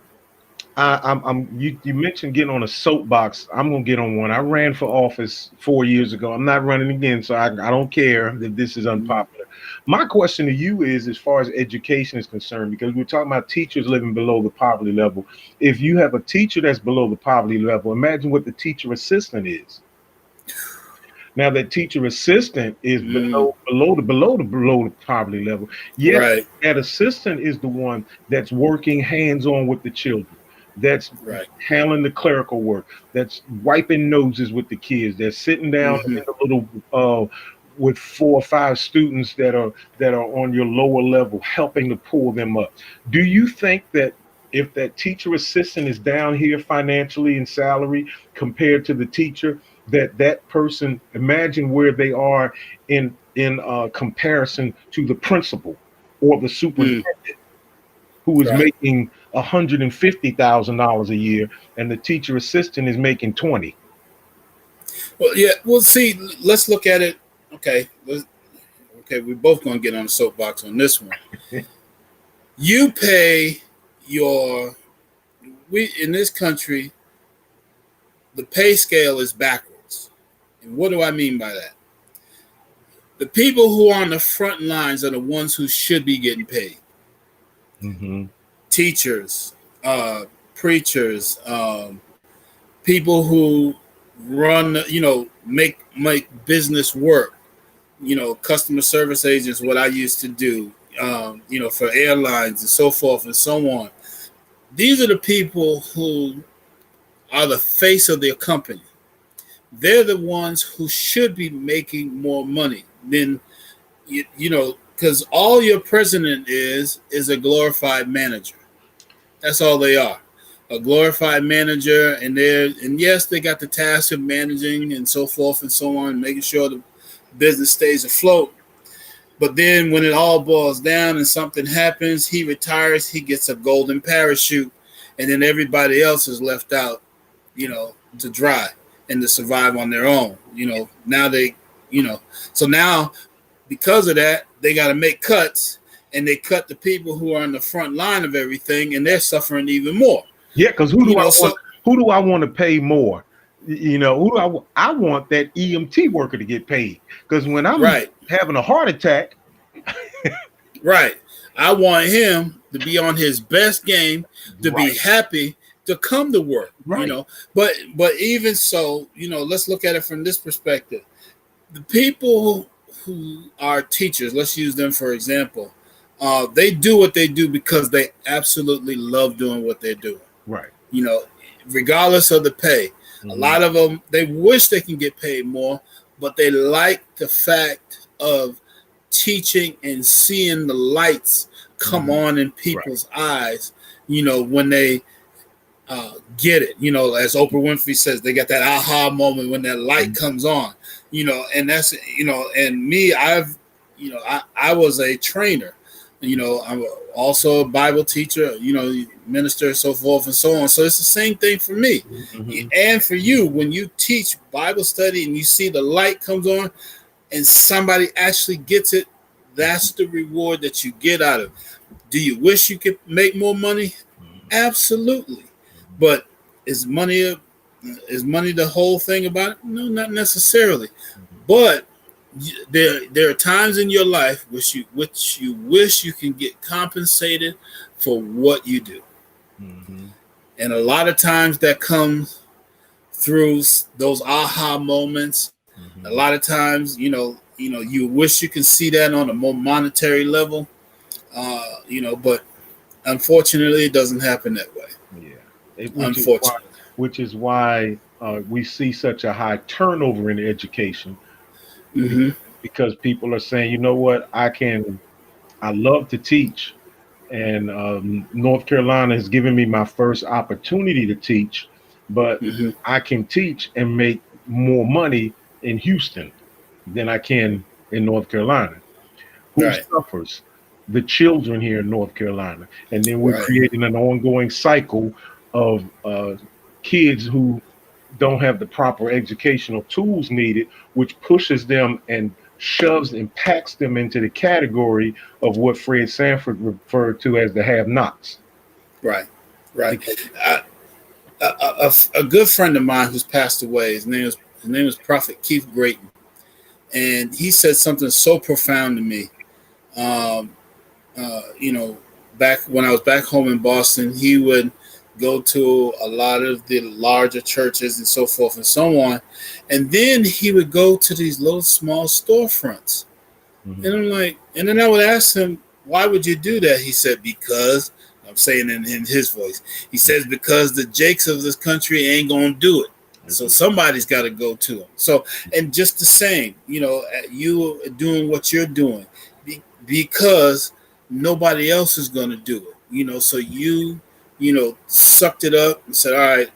you mentioned getting on a soapbox. I'm gonna get on one. I ran for office 4 years ago. I'm not running again, so I don't care that this is unpopular. My question to you is, as far as education is concerned, because we're talking about teachers living below the poverty level. If you have a teacher that's below the poverty level, imagine what the teacher assistant is. Now that teacher assistant is below the poverty level. Yet Right. that assistant is the one that's working hands on with the children, that's Right. handling the clerical work, that's wiping noses with the kids, that's sitting down in a little with 4 or 5 students that are on your lower level, helping to pull them up. Do you think that if that teacher assistant is down here financially in salary compared to the teacher, that person, imagine where they are in comparison to the principal or the superintendent, who is making $150,000 a year, and the teacher assistant is making 20. Well, yeah. Well, see, let's look at it. Okay. Okay. We're both going to get on the soapbox on this one. You pay we in this country, the pay scale is backwards. And what do I mean by that? The people who are on the front lines are the ones who should be getting paid. Teachers, preachers, people who run, make business work. Customer service agents, what I used to do, for airlines and so forth and so on. These are the people who are the face of their company. They're the ones who should be making more money than, because all your president is a glorified manager. That's all they are. A glorified manager, and yes, they got the task of managing and so forth and so on, making sure the business stays afloat. But then when it all boils down and something happens, he retires, he gets a golden parachute, and then everybody else is left out, to dry and to survive on their own. Now so now because of that, they got to make cuts, and they cut the people who are on the front line of everything, and they're suffering even more. Yeah, because who do I want to pay more? I want that EMT worker to get paid, because when I'm having a heart attack. Right. I want him to be on his best game, to be Right. happy, to come to work. Right. But even so, let's look at it from this perspective. The people who are teachers, let's use them for example. They do what they do because they absolutely love doing what they're doing. Right. You know, regardless of the pay. A Hmm. lot of them, they wish they can get paid more, but they like the fact of teaching and seeing the lights come Hmm. on in Right. people's eyes, when they get it. As Oprah Winfrey says, they got that aha moment when that light Mhm. comes on. And that's and me, I was a trainer. I'm also a Bible teacher. Minister, so forth and so on. So it's the same thing for me, Hmm. and for you when you teach Bible study and you see the light comes on and somebody actually gets it. That's the reward that you get out of it. Do you wish you could make more money? Absolutely. But is money the whole thing about it? No, not necessarily. But there are times in your life which you wish you can get compensated for what you do, Hmm. and a lot of times that comes through those aha moments. A lot Hmm. of times, you wish you can see that on a more monetary level, but unfortunately, it doesn't happen that way. Yeah. Unfortunately. Which is why we see such a high turnover in education, be- Mm-hmm. because people are saying, you know what, I love to teach, and North Carolina has given me my first opportunity to teach, but Mm-hmm. I can teach and make more money in Houston than I can in North Carolina. Who Right. suffers? The children here in North Carolina. And then we're Right. creating an ongoing cycle of kids who don't have the proper educational tools needed, which pushes them and shoves and packs them into the category of what Fred Sanford referred to as the have nots. Right. Right. Because, Uh, a good friend of mine who's passed away. His name is Prophet Keith Grayton, and he said something so profound to me. Um, you know, back when I was back home in Boston, he would go to a lot of the larger churches and so forth and so on, and then he would go to these little small storefronts. And mhm, I'm like, and then I would ask him, why would you do that? He said, because, I'm saying in his voice, he says, because the Jakes of this country ain't going to do it. that's So what- somebody's got to go to him. So, and just the same, you are doing what you're doing because nobody else is going to do it. So sucked it up and said, all right,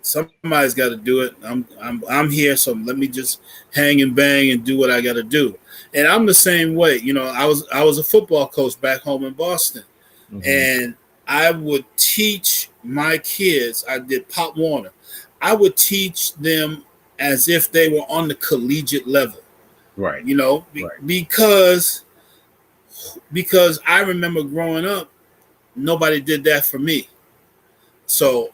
somebody's got to do it. I'm here, so let me just hang and bang and do what I got to do. And I'm the same way. I was a football coach back home in Boston, mhm, and I would teach my kids. I did Pop Warner. I would teach them as if they were on the collegiate level. right, You know, right, because I remember growing up, nobody did that for me. So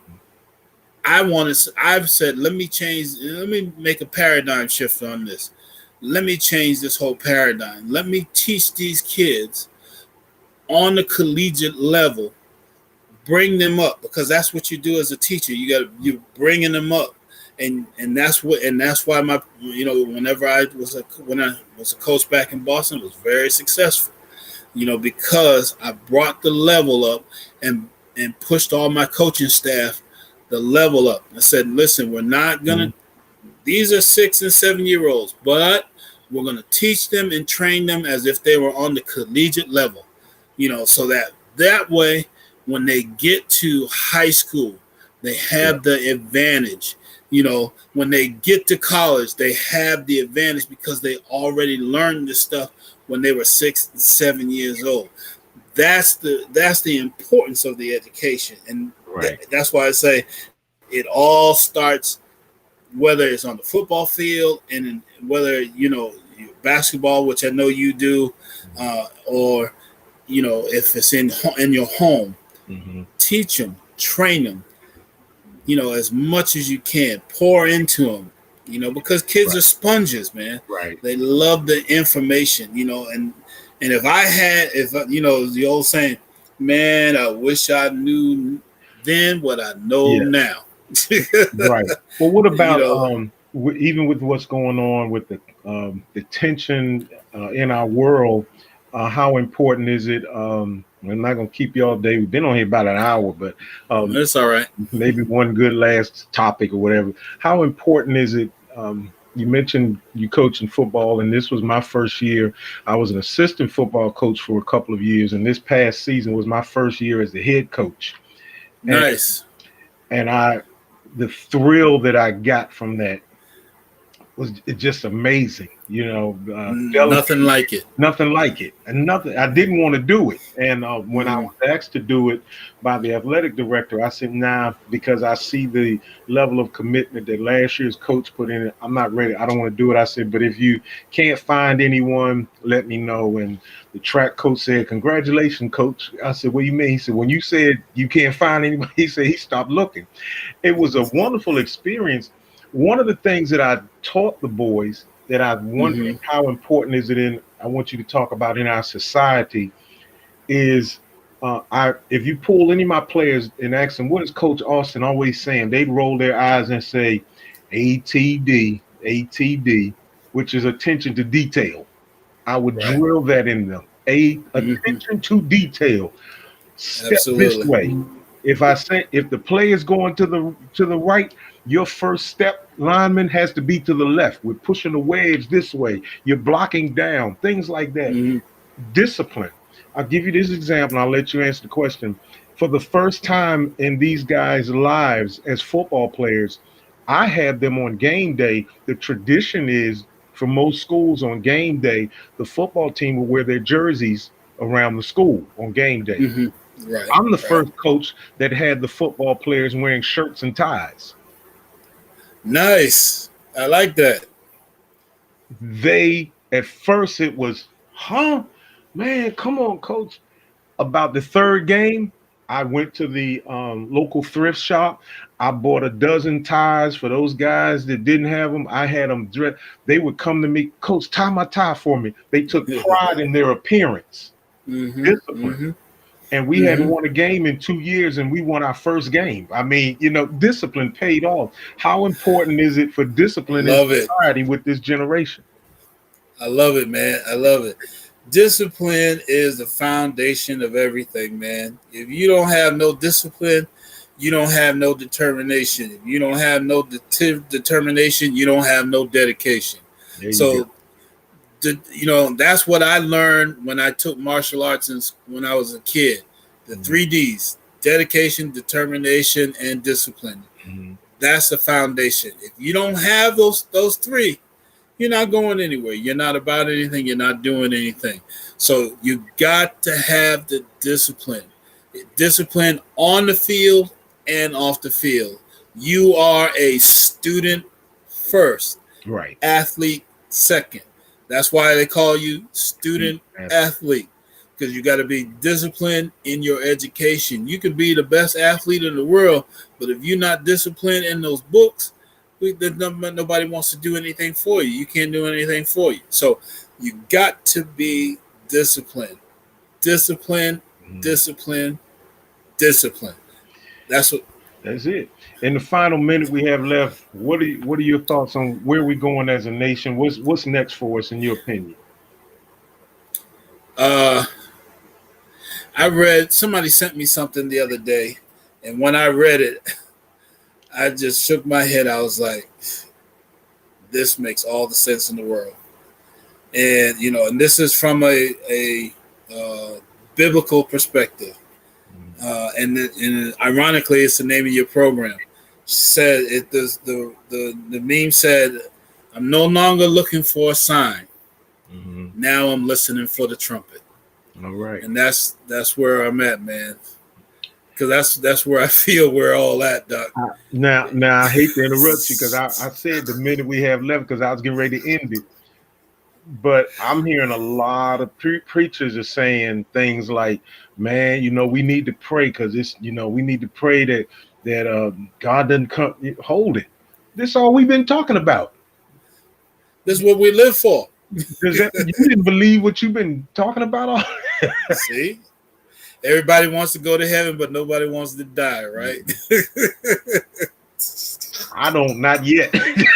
I've said, let me make a paradigm shift on this. Let me change this whole paradigm. Let me teach these kids on the collegiate level, bring them up, because that's what you do as a teacher. You're bringing them up. And that's why whenever when I was a coach back in Boston, it was very successful. Because I brought the level up and pushed all my coaching staff the level up. I said, listen, we're not gonna. mhm, These are 6 and 7 year olds, but we're gonna teach them and train them as if they were on the collegiate level. So that way, when they get to high school, they yeah, have the advantage. When they get to college, they have the advantage because they already learned this stuff when they were 6 and 7 years old. That's the importance of the education, and right, that's why I say it all starts, whether it's on the football field and whether basketball, which I know you do, or if it's in your home. mhm, Teach them, train them, as much as you can. Pour into them, because kids right, are sponges, man. right, They love the information, and And if the old saying, man, I wish I knew then what I know Yeah, now. right. Well, what you about know, even with what's going on with the tension in our world? How important is it? I'm not gonna keep you all day. We've been on here about an hour, but um, it's all right. maybe one good last topic or whatever. How important is it? You mentioned you coaching football, and this was my first year. I was an assistant football coach for a couple of years, and this past season was my first year as the head coach. And Nice. and the thrill that I got from that was just amazing. Nothing Delegating, like it. nothing like it, and nothing. I didn't want to do it, and when I Mm, was asked to do it by the athletic director, I said, "Nah," because I see the level of commitment that last year's coach put in. I'm not ready. I don't want to do it. I said, "But if you can't find anyone, let me know." And the track coach said, "Congratulations, coach." I said, "What do you mean?" He said, "When you said you can't find anybody," he said he stopped looking. It was a wonderful experience. One of the things that I taught the boys that I wondering hmm how important is it in, I want you to talk about in our society is I if you pull any of my players and ask them what is Coach Austin always saying, they'd roll their eyes and say ATD, ATD, which is attention to detail. I would Right. drill that in them. A hmm attention to detail. Step this Absolutely. way. If I say if the play is going to the right, your first step lineman has to be to the left. We're pushing the waves this way. You're blocking down, things like that. hmm Discipline. I'll give you this example. I'll let you answer the question. For the first time in these guys' lives as football players, I had them on game day. The tradition is for most schools on game day, the football team will wear their jerseys around the school on game day. hmm Right. I'm the Right. first coach that had the football players wearing shirts and ties. Nice. I like that. They at first it was, huh, man, come on, coach. About the third game, I went to the local thrift shop. I bought a dozen ties for those guys that didn't have them. I had them dressed. They would come to me, coach, tie my tie for me. They took pride in their appearance, hmm discipline. hmm And we hadn't hmm won a game in 2 years, and we won our first game. I mean, discipline paid off. How important is it for discipline in Love it. society with this generation? I love it, man. I love it. Discipline is the foundation of everything, man. If you don't have no discipline, you don't have no determination. If you don't have no determination, you don't have no dedication. There you go. So, that's what I learned when I took martial arts when I was a kid. The Mhm, 3Ds: dedication, determination, and discipline. mhm. That's the foundation. If you don't have those three, you're not going anywhere. You're not about anything. You're not doing anything. So you got to have the discipline. Discipline on the field and off the field. You are a student first, Right. athlete second. That's why they call you student athlete, because you got to be disciplined in your education. You can be the best athlete in the world, but if you're not disciplined in those books, nobody wants to do anything for you. You can't do anything for you. So you got to be disciplined. Discipline, Mhm. discipline, discipline. That's what That's it. In the final minute we have left, what are your thoughts on where we're going as a nation? What's next for us in your opinion? uh I read. Somebody sent me something the other day, and when I read it, I just shook my head. I was like, this makes all the sense in the world. And and this is from a biblical perspective. And ironically, it's the name of your program. Said it. The meme said, "I'm no longer looking for a sign. Mm-hmm. Now I'm listening for the trumpet." All right. And that's where I'm at, man. Because that's where I feel we're all at, Doc. Now I hate to interrupt you because I said the minute we have left because I was getting ready to end it. But I'm hearing a lot of preachers are saying things like, "Man, we need to pray because we need to pray that God doesn't come hold it." This is all we've been talking about. This is what we live for. Does that you didn't believe what you've been talking about all? See, everybody wants to go to heaven, but nobody wants to die, right? I don't, not yet.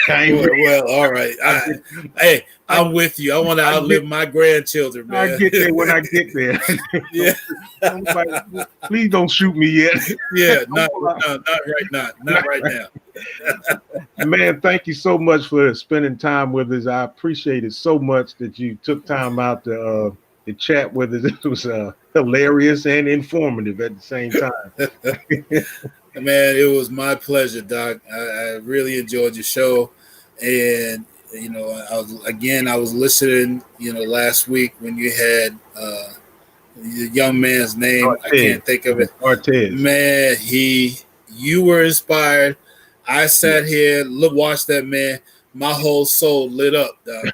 I ain't Well, ready. well, all right. I get, Hey, I, I'm with you. I want to I get, outlive my grandchildren, I man. get there when I get there. Yeah, Nobody, please don't shoot me yet. yeah. Not right now. Not right now. Man, thank you so much for spending time with us. I appreciate it so much that you took time out to chat with us. It was hilarious and informative at the same time. Man, it was my pleasure, Doc. I really enjoyed your show, and I was listening. Last week when you had the young man's name, I Cortez. can't think of it. Cortez. Man, you were inspired. I Yeah, sat here, watched that man. My whole soul lit up, Doc.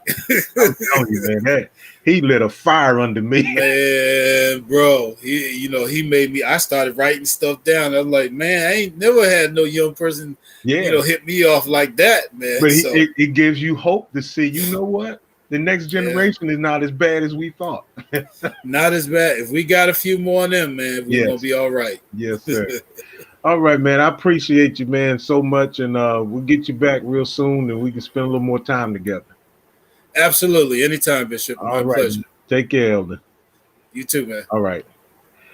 I'm telling you, man, he lit a fire under me. Man, bro, he made me. I started writing stuff down. I'm like, man, I ain't never had no young person, Yeah, hit me off like that, man. but So it gives you hope to see, you know what? The next yeah, generation is not as bad as we thought. not as bad. If we got a few more of them, man, we're gonna Yes, be all right. yes, sir. All right, man. I appreciate you, man, so much, and we'll get you back real soon, and we can spend a little more time together. Absolutely, anytime, Bishop. All My right. pleasure. Take care, Elder. You too, man. All right.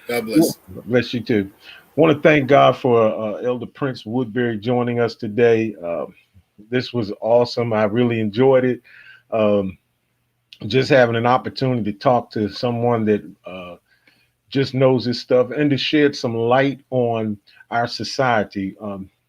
God Yeah. bless. Bless you too. Want to thank God for Elder Prince Woodbury joining us today. This was awesome. I really enjoyed it. Um, just having an opportunity to talk to someone that just knows this stuff and to shed some light on our society.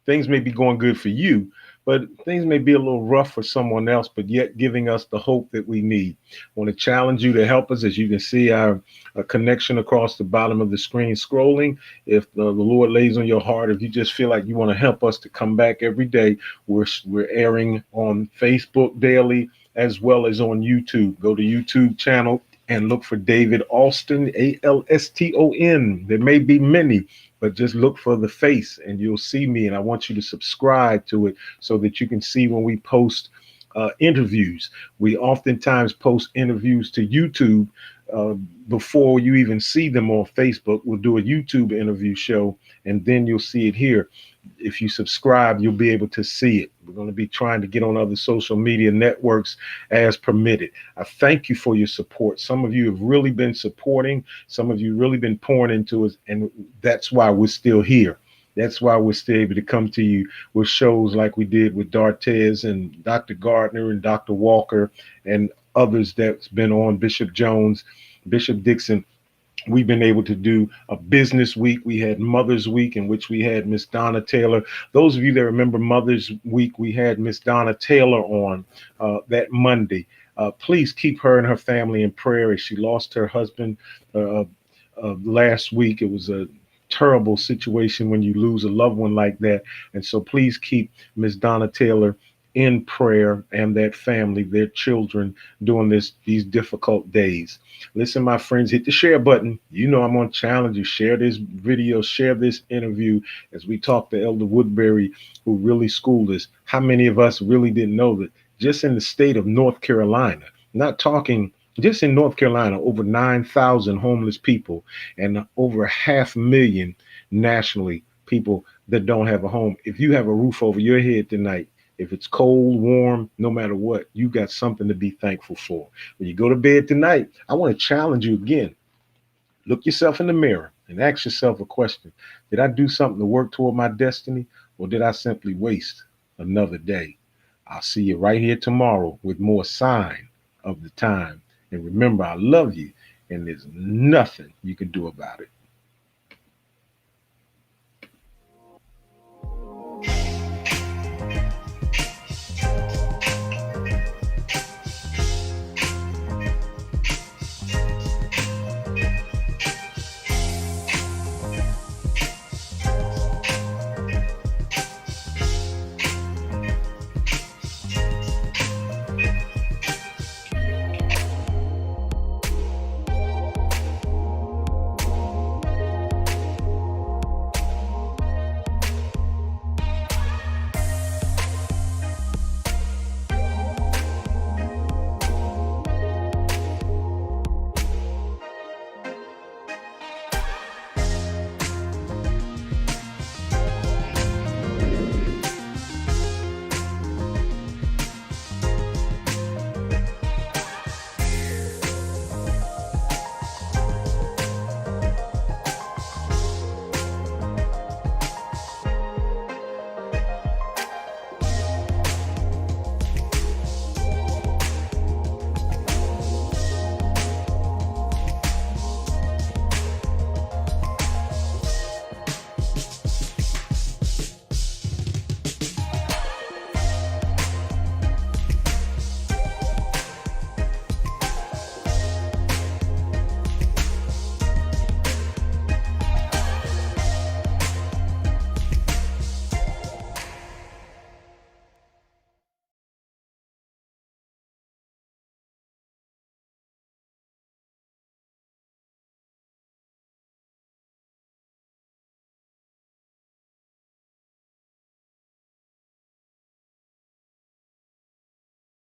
Things may be going good for you, but things may be a little rough for someone else, but yet giving us the hope that we need. I want to challenge you to help us. As you can see, our connection across the bottom of the screen scrolling. If the Lord lays on your heart, if you just feel like you want to help us to come back every day, we're airing on Facebook daily as well as on YouTube. Go to YouTube channel and look for David Alston, Alston. There may be many, but just look for the face and you'll see me. And I want you to subscribe to it so that you can see when we post interviews. We oftentimes post interviews to YouTube uh, before you even see them on Facebook. We'll do a YouTube interview show and then you'll see it here. If you subscribe, you'll be able to see it. We're going to be trying to get on other social media networks as permitted. I thank you for your support. Some of you have really been supporting. Some of you really been pouring into us, and that's why we're still here. That's why we're still able to come to you with shows like we did with Dartez and Dr. Gardner and Dr. Walker and others that's been on, Bishop Jones, Bishop Dixon. We've been able to do a business week. We had Mother's Week in which we had Miss Donna Taylor. Those of you that remember Mother's Week, we had Miss Donna Taylor on that Monday. Please keep her and her family in prayer as she lost her husband last week. It was a terrible situation when you lose a loved one like that. And so please keep Miss Donna Taylor in prayer and that family, their children, during these difficult days. Listen, my friends, hit the share button. You know I'm going to challenge you. Share this video, share this interview as we talk to Elder Woodbury, who really schooled us. How many of us really didn't know that just in the state of North Carolina, not talking just in North Carolina, over 9,000 homeless people and over 500,000 nationally people that don't have a home. If you have a roof over your head tonight, if it's cold, warm, no matter what, you got something to be thankful for. When you go to bed tonight, I want to challenge you again. Look yourself in the mirror and ask yourself a question. Did I do something to work toward my destiny, or did I simply waste another day? I'll see you right here tomorrow with more Sign of the Time. And remember, I love you, and there's nothing you can do about it.